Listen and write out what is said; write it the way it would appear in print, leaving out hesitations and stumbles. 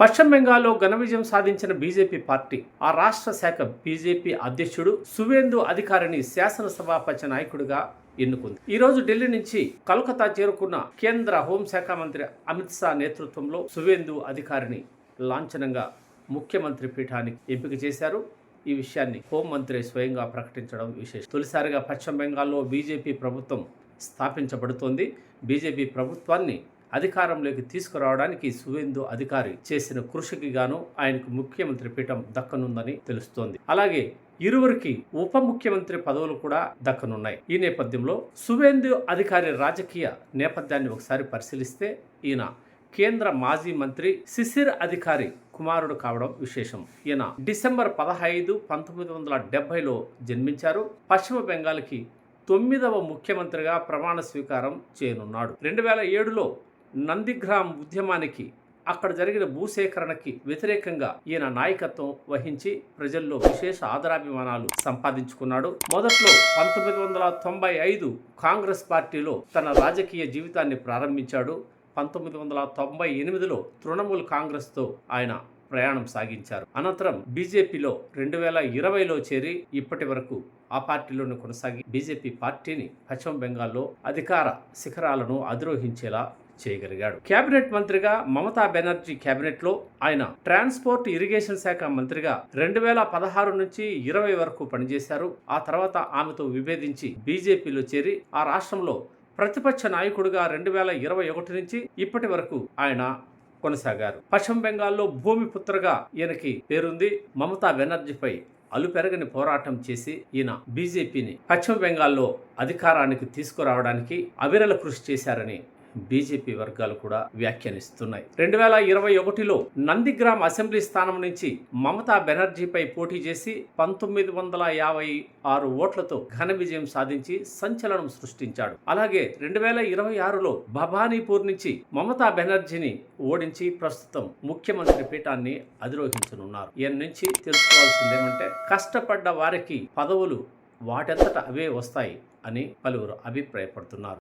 పశ్చిమ బెంగాల్లో ఘన విజయం సాధించిన బీజేపీ పార్టీ ఆ రాష్ట్ర శాఖ బీజేపీ అధ్యక్షుడు సువేందు అధికారిని శాసనసభాపక్ష నాయకుడిగా ఎన్నుకుంది. ఈ రోజు ఢిల్లీ నుంచి కలకత్తా చేరుకున్న కేంద్ర హోంశాఖ మంత్రి అమిత్ షా నేతృత్వంలో సువేందు అధికారిని లాంఛనంగా ముఖ్యమంత్రి పీఠానికి ఎంపిక చేశారు. ఈ విషయాన్ని హోంమంత్రి స్వయంగా ప్రకటించడం విశేషం. తొలిసారిగా పశ్చిమ బెంగాల్లో బీజేపీ ప్రభుత్వం స్థాపించబడుతోంది. బీజేపీ ప్రభుత్వాన్ని అధికారంలోకి తీసుకురావడానికి సువేందు అధికారి చేసిన కృషికి గాను ఆయనకు ముఖ్యమంత్రి పీఠం దక్కనుందని తెలుస్తోంది. అలాగే ఇరువురికి ఉప ముఖ్యమంత్రి పదవులు కూడా దక్కనున్నాయి. ఈ నేపథ్యంలో సువేందు అధికారి రాజకీయ నేపథ్యాన్ని ఒకసారి పరిశీలిస్తే ఈయన కేంద్ర మాజీ మంత్రి శిశిర్ అధికారి కుమారుడు కావడం విశేషం. ఈయన డిసెంబర్ 15, 1970లో జన్మించారు. పశ్చిమ బెంగాల్కి 9వ ముఖ్యమంత్రిగా ప్రమాణ స్వీకారం చేయనున్నాడు. 2007లో నందిగ్రామ్ ఉద్యమానికి అక్కడ జరిగిన భూసేకరణకి వ్యతిరేకంగా ఈయన నాయకత్వం వహించి ప్రజల్లో విశేష ఆదరాభిమానాలు సంపాదించుకున్నాడు. మొదట్లో 1995 కాంగ్రెస్ పార్టీలో తన రాజకీయ జీవితాన్ని ప్రారంభించాడు. 1998లో తృణమూల్ కాంగ్రెస్తో ఆయన ప్రయాణం సాగించారు. అనంతరం బీజేపీలో 2020లో చేరి ఇప్పటి వరకు ఆ పార్టీలోనే కొనసాగి బీజేపీ పార్టీని పశ్చిమ బెంగాల్లో అధికార శిఖరాలను అధిరోహించేలా చేయగలిగాడు. కేబినెట్ మంత్రిగా మమతా బెనర్జీ కేబినెట్లో ఆయన ట్రాన్స్పోర్ట్ ఇరిగేషన్ శాఖ మంత్రిగా 2016 నుంచి 20 వరకు పనిచేశారు. ఆ తర్వాత ఆమెతో విభేదించి బీజేపీలో చేరి ఆ రాష్ట్రంలో ప్రతిపక్ష నాయకుడిగా 2021 నుంచి ఇప్పటి వరకు ఆయన కొనసాగారు. పశ్చిమ బెంగాల్లో భూమిపుత్రగా ఈయనకి పేరుంది. మమతా బెనర్జీపై అలుపెరగని పోరాటం చేసి ఈయన బీజేపీని పశ్చిమ బెంగాల్లో అధికారానికి తీసుకురావడానికి అవిరళ కృషి చేశారని బీజేపీ వర్గాలు కూడా వ్యాఖ్యానిస్తున్నాయి. 2021లో నందిగ్రామ్ అసెంబ్లీ స్థానం నుంచి మమతా బెనర్జీపై పోటీ చేసి 1956 ఓట్లతో ఘన విజయం సాధించి సంచలనం సృష్టించాడు. అలాగే 2026లో భవానీపూర్ నుంచి మమతా బెనర్జీని ఓడించి ప్రస్తుతం ముఖ్యమంత్రి పీఠాన్ని అధిరోహించనున్నారు. ఈయన నుంచి తెలుసుకోవాల్సిందేమంటే కష్టపడ్డ వారికి పదవులు వాటంతట అవే వస్తాయి అని పలువురు అభిప్రాయపడుతున్నారు.